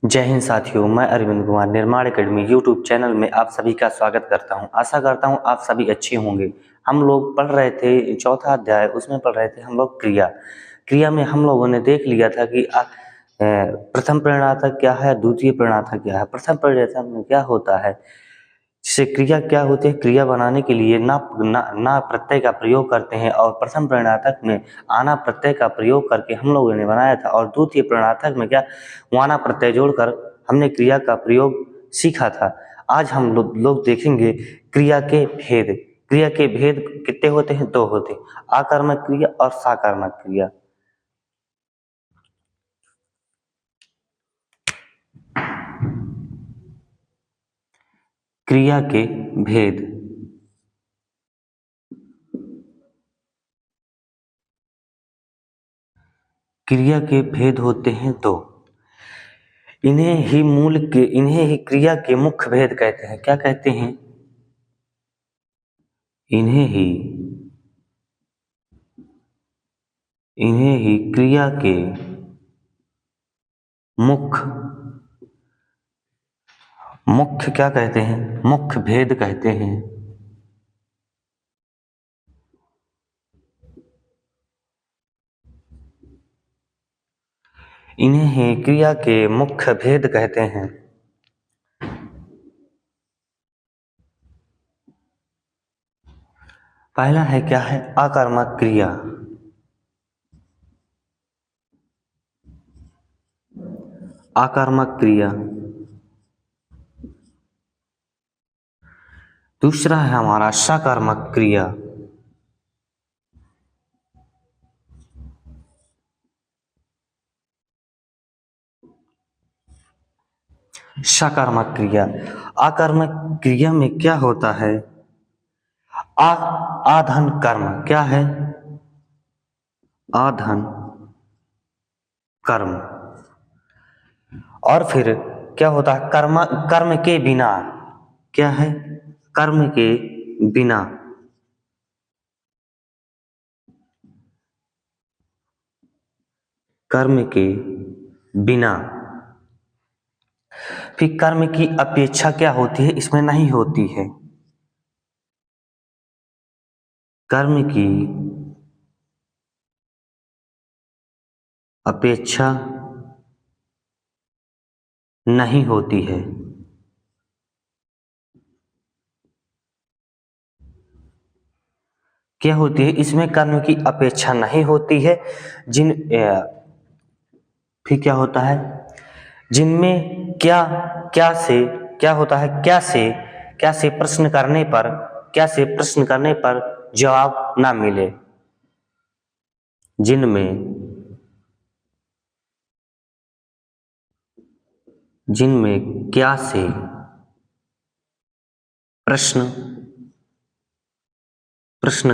जय हिंद साथियों, मैं अरविंद कुमार निर्माण एकेडमी यूट्यूब चैनल में आप सभी का स्वागत करता हूं। आशा करता हूं आप सभी अच्छे होंगे। हम लोग पढ़ रहे थे चौथा अध्याय, उसमें पढ़ रहे थे हम लोग क्रिया में हम लोगों ने देख लिया था कि प्रथम प्रणनार्थक क्या है, द्वितीय प्रणनार्थक क्या है। प्रथम प्रणनार्थक में क्या होता है, जैसे क्रिया क्या होती है, क्रिया बनाने के लिए ना प्रत्यय का प्रयोग करते हैं और प्रथम प्रणनार्थक में आना प्रत्यय का प्रयोग करके हम लोगों ने बनाया था। और द्वितीय प्रणनार्थक में क्या वाना प्रत्यय जोड़कर हमने क्रिया का प्रयोग सीखा था। आज हम लोग देखेंगे क्रिया के भेद। क्रिया के भेद कितने होते हैं? दो होते हैं, आकर्मक क्रिया और साकर्मक क्रिया। क्रिया के भेद। क्रिया के भेद होते हैं दो। इन्हें ही क्रिया के मुख्य भेद कहते हैं। क्या कहते हैं? इन्हें ही क्रिया के मुख्य क्या कहते हैं? मुख्य भेद कहते हैं। इन्हें ही क्रिया के मुख्य भेद कहते हैं। पहला है क्या है? आकर्मक क्रिया। आकर्मक क्रिया। दूसरा है हमारा सकर्मक क्रिया। सकर्मक क्रिया। आकर्मक क्रिया में क्या होता है? आधन कर्म। क्या है? आधन कर्म। और फिर क्या होता है? कर्म के बिना। क्या है? कर्म के बिना। कर्म के बिना। फिर कर्म की अपेक्षा क्या होती है? इसमें नहीं होती है। कर्म की अपेक्षा नहीं होती है। क्या होती है? इसमें कर्म की अपेक्षा नहीं होती है। फिर क्या होता है? जिनमें क्या होता है? क्या से प्रश्न करने पर जवाब ना मिले। जिनमें क्या से प्रश्न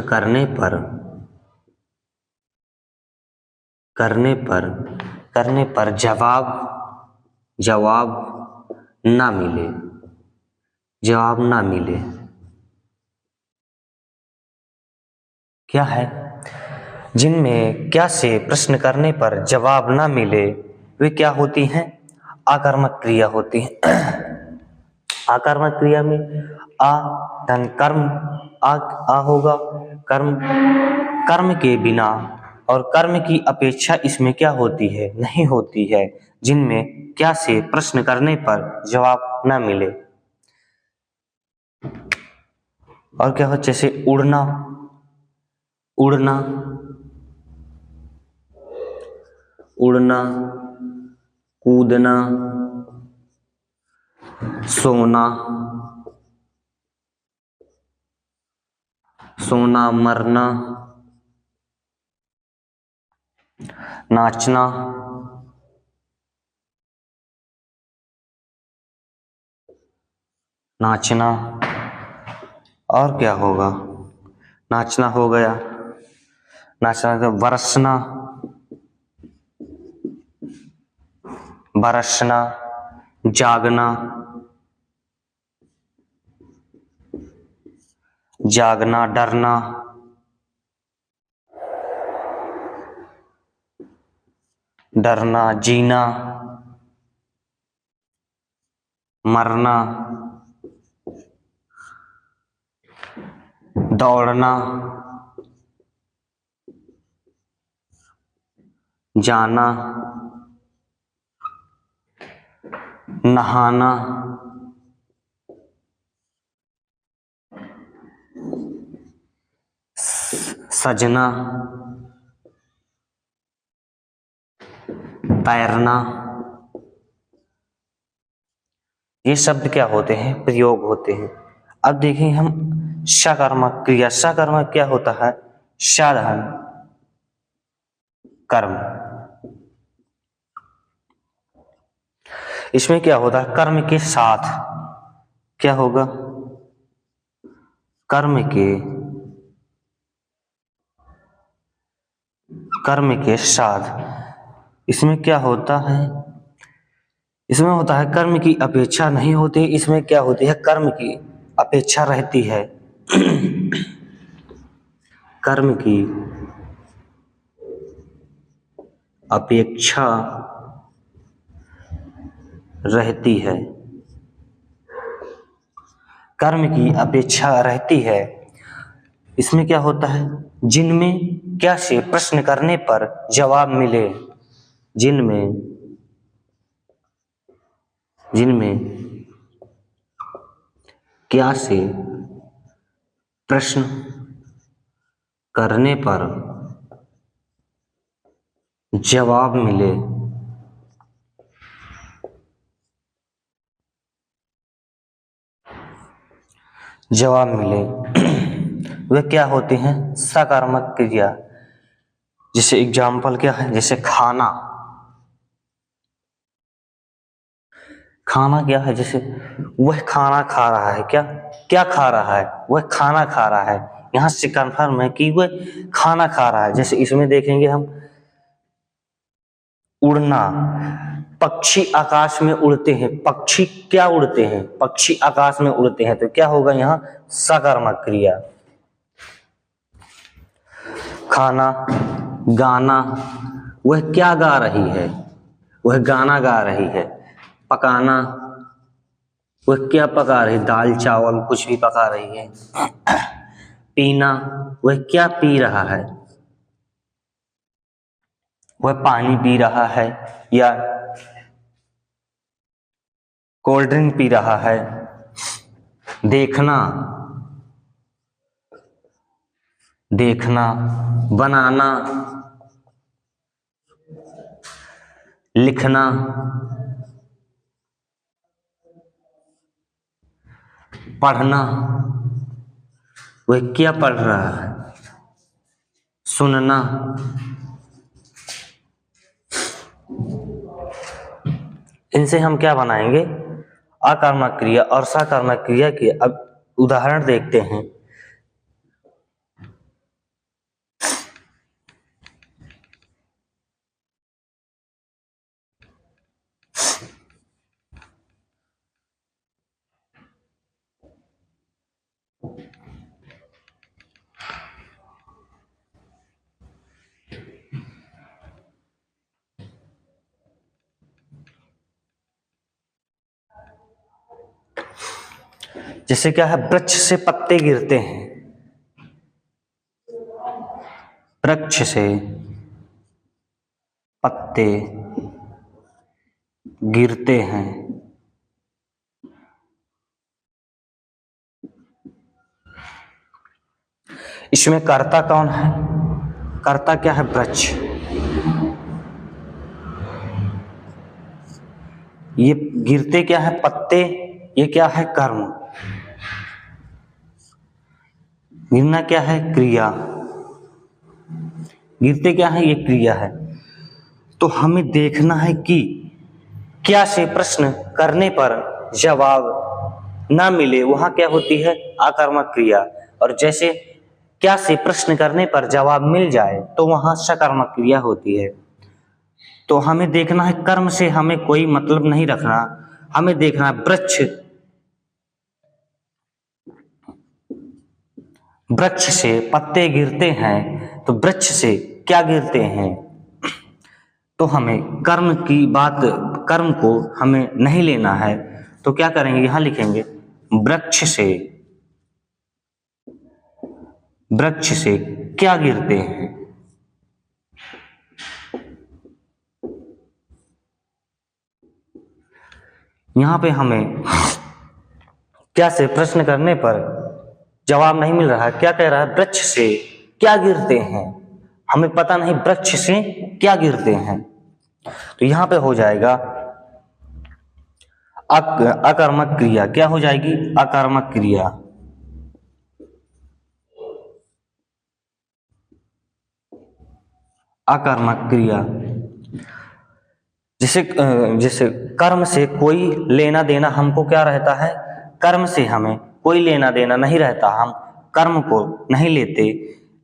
करने पर जवाब ना मिले। क्या है? जिनमें क्या से प्रश्न करने पर जवाब ना मिले वे क्या होती हैं? आकर्मक क्रिया होती हैं। आकर्मक क्रिया में आ धन कर्म, आ होगा कर्म के बिना, और कर्म की अपेक्षा इसमें क्या होती है? नहीं होती है। जिनमें क्या से प्रश्न करने पर जवाब ना मिले। और क्या हो? जैसे उड़ना, कूदना, सोना, मरना, नाचना, और क्या होगा? नाचना हो गया। नाचना तो बरसना, जागना, डरना, जीना, मरना, दौड़ना, जाना, नहाना, सजना, तैरना, ये शब्द क्या होते हैं? प्रयोग होते हैं। अब देखें हम सकर्मक क्रिया। सकर्मक क्या होता है? साधन कर्म। इसमें क्या होता है? कर्म के साथ क्या होगा? कर्म के साथ इसमें क्या होता है? इसमें होता है कर्म की अपेक्षा नहीं होती। इसमें क्या होती है? कर्म की अपेक्षा रहती है। कर्म की अपेक्षा रहती है। कर्म की अपेक्षा रहती है। इसमें क्या होता है? जिनमें क्या से प्रश्न करने पर जवाब मिले। जिनमें क्या से प्रश्न करने पर जवाब मिले। वे क्या होते हैं? सकारात्मक क्रिया। जैसे एग्जाम्पल क्या है? जैसे खाना। खाना क्या है? जैसे वह खाना खा रहा है। क्या खा रहा है? वह खाना खा रहा है। यहां से कन्फर्म है कि वह खाना खा रहा है। जैसे इसमें देखेंगे हम उड़ना। पक्षी आकाश में उड़ते हैं। पक्षी क्या उड़ते हैं? पक्षी आकाश में उड़ते हैं। तो क्या होगा यहां? सकर्मक क्रिया। खाना, गाना, वह क्या गा रही है? वह गाना गा रही है। पकाना, वह क्या पका रही है? दाल चावल कुछ भी पका रही है। पीना, वह क्या पी रहा है? वह पानी पी रहा है या कोल्ड ड्रिंक पी रहा है। देखना, बनाना, लिखना, पढ़ना, वह क्या पढ़ रहा है? सुनना। इनसे हम क्या बनाएंगे? अकर्मक क्रिया और सकर्मक क्रिया के अब उदाहरण देखते हैं। जैसे क्या है? वृक्ष से पत्ते गिरते हैं। वृक्ष से पत्ते गिरते हैं। इसमें कर्ता कौन है? कर्ता क्या है? वृक्ष। ये गिरते क्या है? पत्ते। ये क्या है? कर्म। गिरना क्या है? क्रिया। गिरते क्या है? ये क्रिया है। तो हमें देखना है कि क्या से प्रश्न करने पर जवाब ना मिले, वहां क्या होती है? अकर्मक क्रिया। और जैसे क्या से प्रश्न करने पर जवाब मिल जाए तो वहां सकर्मक क्रिया होती है। तो हमें देखना है, कर्म से हमें कोई मतलब नहीं रखना। हमें देखना है वृक्ष से पत्ते गिरते हैं तो वृक्ष से क्या गिरते हैं? तो हमें कर्म को हमें नहीं लेना है। तो क्या करेंगे, यहां लिखेंगे वृक्ष से क्या गिरते हैं। यहां पे हमें क्या से प्रश्न करने पर जवाब नहीं मिल रहा, क्या कह रहा है, वृक्ष से क्या गिरते हैं, हमें पता नहीं वृक्ष से क्या गिरते हैं। तो यहां पे हो जाएगा अकर्मक क्रिया। क्या हो जाएगी, अकर्मक क्रिया। अकर्मक क्रिया जैसे कर्म से कोई लेना देना हमको क्या रहता है, कर्म से हमें कोई लेना देना नहीं रहता, हम कर्म को नहीं लेते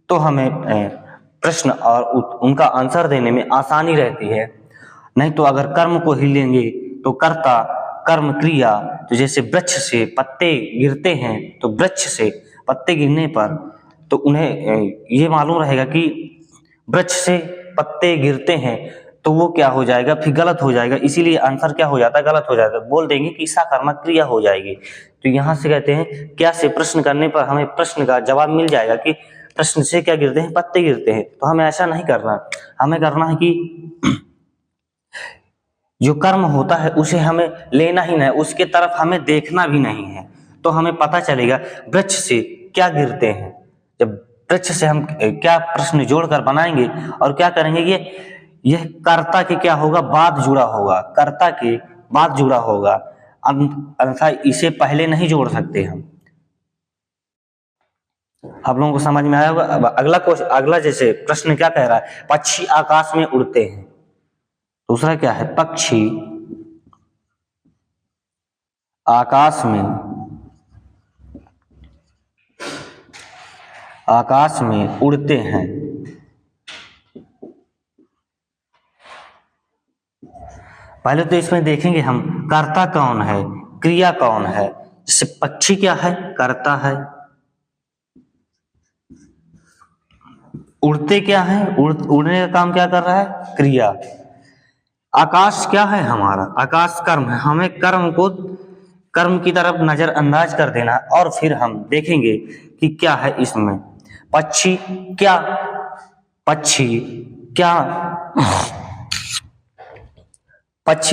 तो हमें प्रश्न और उनका आंसर देने में आसानी रहती है। नहीं तो अगर कर्म को ही लेंगे तो कर्ता कर्म क्रिया, तो जैसे वृक्ष से पत्ते गिरते हैं तो वृक्ष से पत्ते गिरने पर तो उन्हें ये मालूम रहेगा कि वृक्ष से पत्ते गिरते हैं, तो वो क्या हो जाएगा, फिर गलत हो जाएगा, इसीलिए आंसर क्या हो जाता है, गलत हो जाता है, बोल देंगे कि सकर्मक क्रिया हो जाएगी। तो यहां से कहते हैं क्या से प्रश्न करने पर हमें प्रश्न का जवाब मिल जाएगा कि प्रश्न से क्या गिरते हैं, पत्ते गिरते हैं। तो हमें ऐसा नहीं करना, हमें करना है कि जो कर्म होता है उसे हमें लेना ही नहीं, उसके तरफ हमें देखना भी नहीं है, तो हमें पता चलेगा वृक्ष से क्या गिरते हैं। जब वृक्ष से हम क्या प्रश्न जोड़कर बनाएंगे और क्या करेंगे, यह कर्ता के क्या होगा, बाद जुड़ा होगा, कर्ता के बाद जुड़ा होगा, अन्यथा इसे पहले नहीं जोड़ सकते हम। आप लोगों को समझ में आया होगा। अब अगला जैसे प्रश्न क्या कह रहा है, पक्षी आकाश में उड़ते हैं। दूसरा क्या है, पक्षी आकाश में उड़ते हैं। पहले तो इसमें देखेंगे हम कर्ता कौन है, क्रिया कौन है। जैसे पक्षी क्या है, कर्ता है, उड़ते क्या है, उड़ने का काम क्या कर रहा है, क्रिया। आकाश क्या है, हमारा आकाश कर्म है, हमें कर्म की तरफ नजरअंदाज कर देना और फिर हम देखेंगे कि क्या है इसमें। पक्षी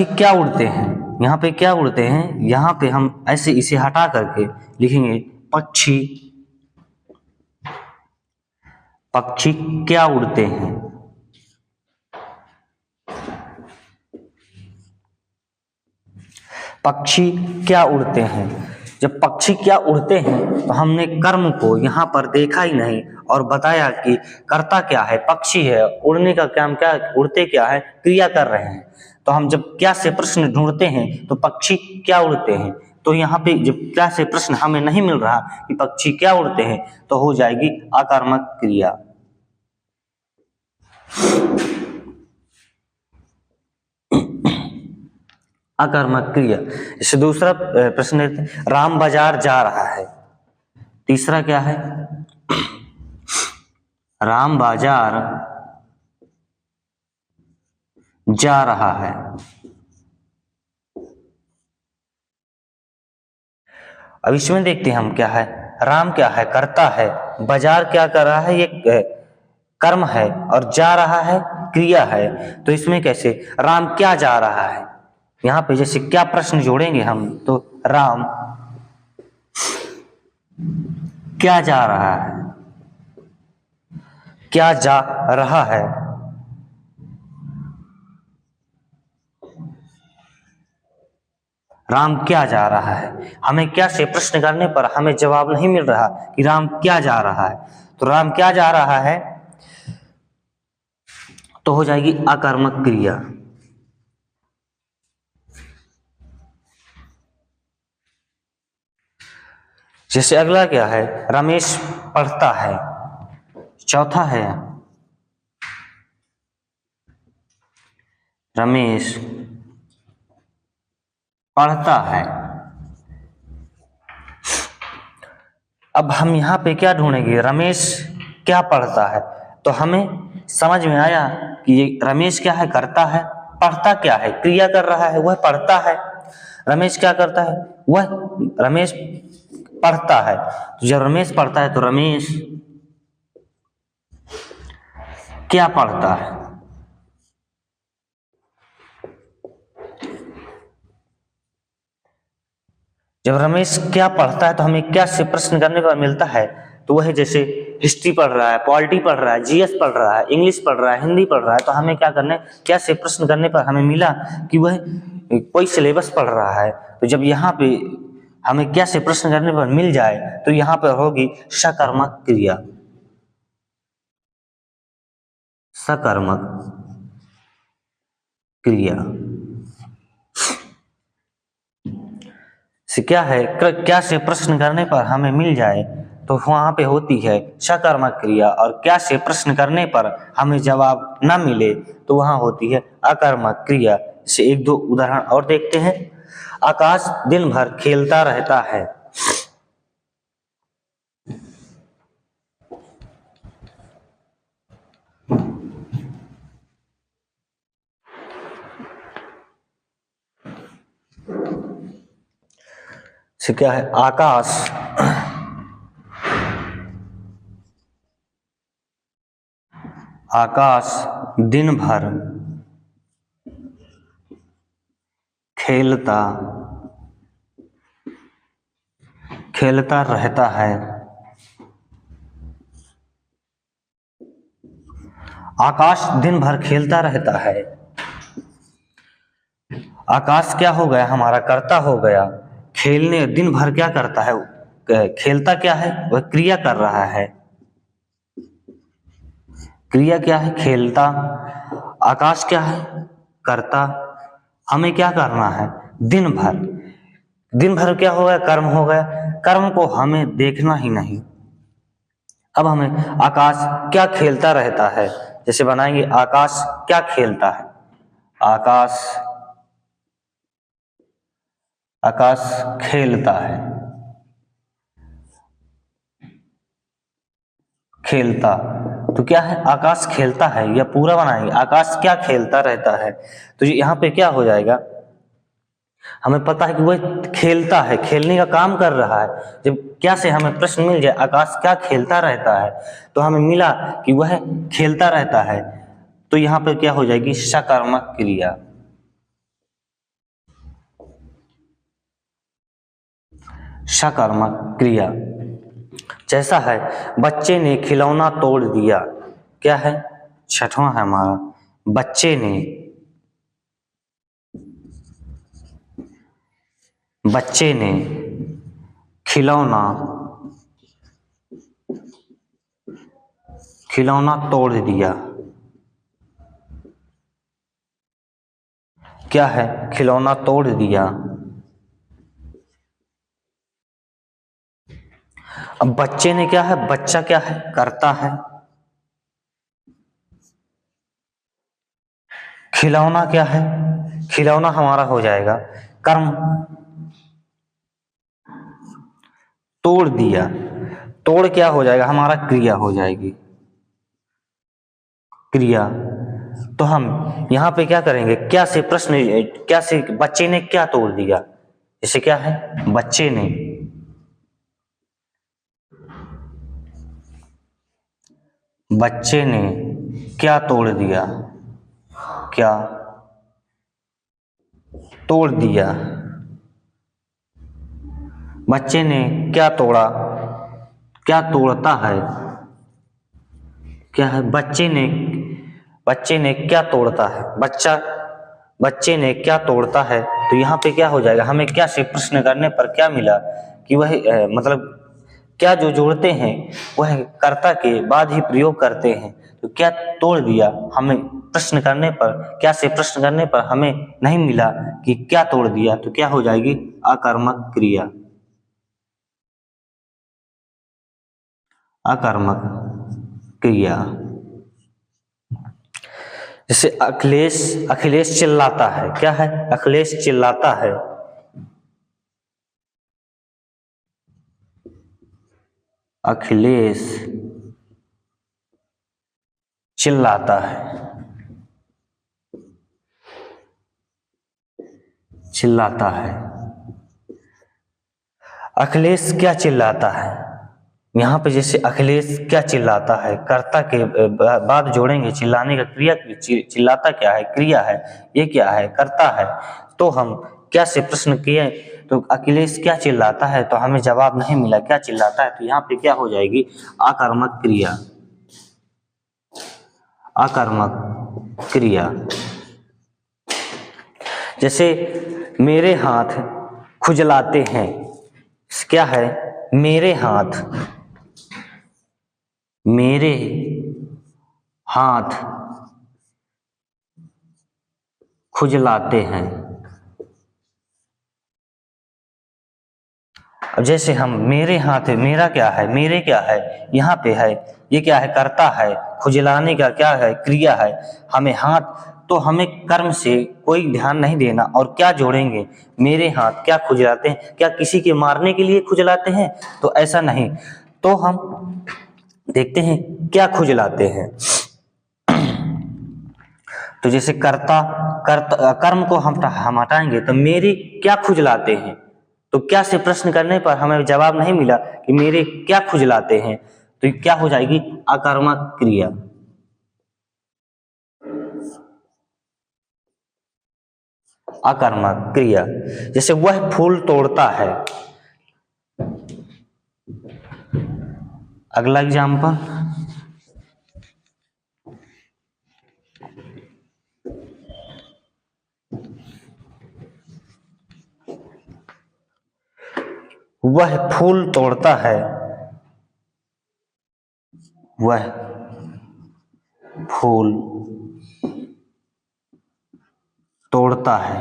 क्या उड़ते हैं, यहाँ पे क्या उड़ते हैं, यहाँ पे हम ऐसे इसे हटा करके लिखेंगे पक्षी क्या उड़ते हैं। पक्षी क्या उड़ते हैं। जब पक्षी क्या उड़ते हैं तो हमने कर्म को यहाँ पर देखा ही नहीं और बताया कि कर्ता क्या है, पक्षी है, उड़ने का काम क्या, उड़ते क्या है, क्रिया कर रहे हैं। तो हम जब क्या से प्रश्न ढूंढते हैं तो पक्षी क्या उड़ते हैं, तो यहाँ पे जब क्या से प्रश्न हमें नहीं मिल रहा कि पक्षी क्या उड़ते हैं, तो हो जाएगी अकर्मक क्रिया। अकर्मक क्रिया। इससे दूसरा प्रश्न है, राम बाजार जा रहा है। तीसरा क्या है, राम बाजार जा रहा है। अब इसमें देखते हैं हम क्या है, राम क्या है, कर्ता है, बाजार क्या कर रहा है, ये कर्म है, और जा रहा है क्रिया है। तो इसमें कैसे, राम क्या जा रहा है, यहाँ पे जैसे क्या प्रश्न जोड़ेंगे हम, तो राम क्या जा रहा है, क्या जा रहा है। राम क्या जा रहा है, हमें क्या से प्रश्न करने पर हमें जवाब नहीं मिल रहा कि राम क्या जा रहा है, तो राम क्या जा रहा है तो हो जाएगी अकर्मक क्रिया। जैसे अगला क्या है, रमेश पढ़ता है। चौथा है, रमेश पढ़ता है। अब हम यहाँ पे क्या ढूंढेंगे, रमेश क्या पढ़ता है, तो हमें समझ में आया कि ये रमेश क्या है, करता है, पढ़ता क्या है, क्रिया कर रहा है, वह पढ़ता है। रमेश क्या करता है? वह रमेश पढ़ता है। तो जब रमेश पढ़ता है तो रमेश क्या पढ़ता है? जब रमेश क्या पढ़ता है तो हमें क्या से प्रश्न करने पर मिलता है? तो वह जैसे हिस्ट्री पढ़ रहा है, पॉलिटी पढ़ रहा है, जीएस पढ़ रहा है, इंग्लिश पढ़ रहा है, हिंदी पढ़ रहा है, तो हमें क्या करना है? क्या से प्रश्न करने पर हमें मिला कि वह कोई सिलेबस पढ़ रहा है। तो जब यहाँ पे हमें क्या से प्रश्न करने पर मिल जाए तो यहाँ पर होगी सकर्मक क्रिया। सकर्मक क्रिया से क्या है? क्या से प्रश्न करने पर हमें मिल जाए तो वहां पे होती है सकर्मक क्रिया, और क्या से प्रश्न करने पर हमें जवाब न मिले तो वहां होती है अकर्मक क्रिया। से एक दो उदाहरण और देखते हैं। आकाश दिन भर खेलता रहता है। से क्या है? आकाश दिन भर खेलता रहता है। आकाश दिन भर खेलता रहता है। आकाश क्या हो गया? हमारा कर्ता हो गया। खेलने दिन भर क्या करता है? खेलता क्या है? वह क्रिया कर रहा है। क्रिया क्या है? खेलता। आकाश क्या है? कर्ता। हमें क्या करना है? दिन भर। दिन भर क्या हो गया? कर्म हो गया। कर्म को हमें देखना ही नहीं। अब हमें आकाश क्या खेलता रहता है, जैसे बनाएंगे आकाश क्या खेलता है। आकाश खेलता है। खेलता तो क्या है? आकाश खेलता है। या पूरा बनाएंगे आकाश क्या खेलता रहता है। तो यहाँ पे क्या हो जाएगा? हमें पता है कि वह खेलता है, खेलने का काम कर रहा है। जब क्या से हमें प्रश्न मिल जाए आकाश क्या खेलता रहता है, तो हमें मिला कि वह खेलता रहता है, तो यहाँ पे क्या हो जाएगी? सकर्मक क्रिया। सकर्मक क्रिया जैसा है बच्चे ने खिलौना तोड़ दिया। क्या है? छठवां है हमारा। बच्चे ने खिलौना तोड़ दिया। क्या है? खिलौना तोड़ दिया। अब बच्चे ने क्या है? बच्चा क्या है? करता है। खिलौना क्या है? खिलौना हमारा हो जाएगा कर्म। तोड़ दिया। तोड़ क्या हो जाएगा? हमारा क्रिया हो जाएगी। क्रिया। तो हम यहाँ पे क्या करेंगे? क्या से प्रश्न, क्या से बच्चे ने क्या तोड़ दिया। जैसे क्या है? बच्चे ने क्या तोड़ दिया। क्या तोड़ दिया। बच्चे ने क्या तोड़ा। क्या तोड़ता है। क्या है? बच्चे ने क्या तोड़ता है। बच्चे ने क्या तोड़ता है। तो यहाँ पे क्या हो जाएगा? हमें क्या से प्रश्न करने पर क्या मिला कि वह मतलब क्या जो जोड़ते हैं वह कर्ता के बाद ही प्रयोग करते हैं। तो क्या तोड़ दिया, हमें प्रश्न करने पर, क्या से प्रश्न करने पर हमें नहीं मिला कि क्या तोड़ दिया, तो क्या हो जाएगी? अकर्मक क्रिया। अकर्मक क्रिया। जैसे अखिलेश चिल्लाता है। क्या है? अखिलेश चिल्लाता है। अखिलेश चिल्लाता है। चिल्लाता है। अखिलेश क्या चिल्लाता है। यहाँ पे जैसे अखिलेश क्या चिल्लाता है, कर्ता के बाद जोड़ेंगे, चिल्लाने का क्रिया, चिल्लाता क्या है, क्रिया है, ये क्या है, कर्ता है। तो हम क्या से प्रश्न किए तो अखिलेश क्या चिल्लाता है, तो हमें जवाब नहीं मिला क्या चिल्लाता है, तो यहाँ पे क्या हो जाएगी, आकर्मक क्रिया, आकर्मक क्रिया। जैसे मेरे हाथ खुजलाते हैं, क्या है, मेरे हाथ, मेरे हाथ खुजलाते हैं। अब जैसे हम मेरे हाथ, मेरा क्या है, मेरे क्या है, यहाँ पे है, ये क्या है, कर्ता है, खुजलाने का क्या है, क्रिया है, हमें हाथ, तो हमें कर्म से कोई ध्यान नहीं देना। और क्या जोड़ेंगे, मेरे हाथ क्या खुजलाते हैं, क्या किसी के मारने के लिए खुजलाते हैं, तो ऐसा नहीं। तो हम देखते हैं क्या खुजलाते हैं। तो जैसे कर्ता कर्म को हम हटाएंगे तो मेरे क्या खुजलाते हैं, तो क्या से प्रश्न करने पर हमें जवाब नहीं मिला कि मेरे क्या खुजलाते हैं, तो क्या हो जाएगी, आकर्मक क्रिया। आकर्मक क्रिया। जैसे वह फूल तोड़ता है, अगला एग्जाम्पल, वह फूल तोड़ता है, वह फूल तोड़ता है,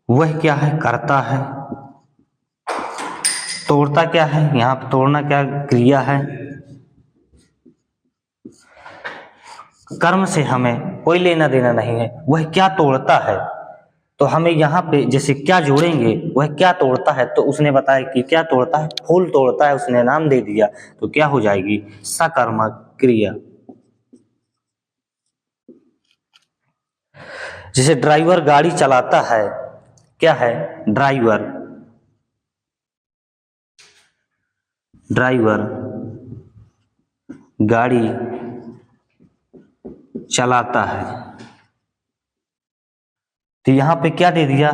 वह क्या है, करता है, तोड़ता क्या है, यहाँ पर तोड़ना क्या क्रिया है। कर्म से हमें कोई लेना देना नहीं है, वह क्या तोड़ता है, तो हमें यहाँ पे जैसे क्या जोड़ेंगे, वह क्या तोड़ता है, तो उसने बताया कि क्या तोड़ता है, फूल तोड़ता है, उसने नाम दे दिया, तो क्या हो जाएगी, सकर्मक क्रिया। जैसे ड्राइवर गाड़ी चलाता है, क्या है, ड्राइवर, ड्राइवर गाड़ी चलाता है, तो यहाँ पे क्या दे दिया,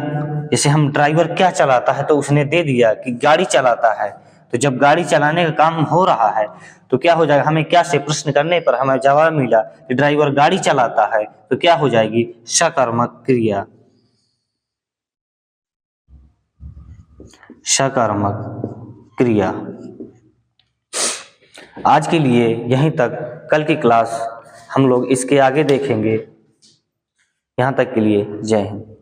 जैसे हम ड्राइवर क्या चलाता है, तो उसने दे दिया कि गाड़ी चलाता है। तो जब गाड़ी चलाने का काम हो रहा है तो क्या हो जाएगा, हमें क्या से प्रश्न करने पर हमें जवाब मिला कि ड्राइवर गाड़ी चलाता है, तो क्या हो जाएगी, सकर्मक क्रिया, सकर्मक क्रिया। आज के लिए यहीं तक, कल की क्लास हम लोग इसके आगे देखेंगे। यहाँ तक के लिए जय हिंद।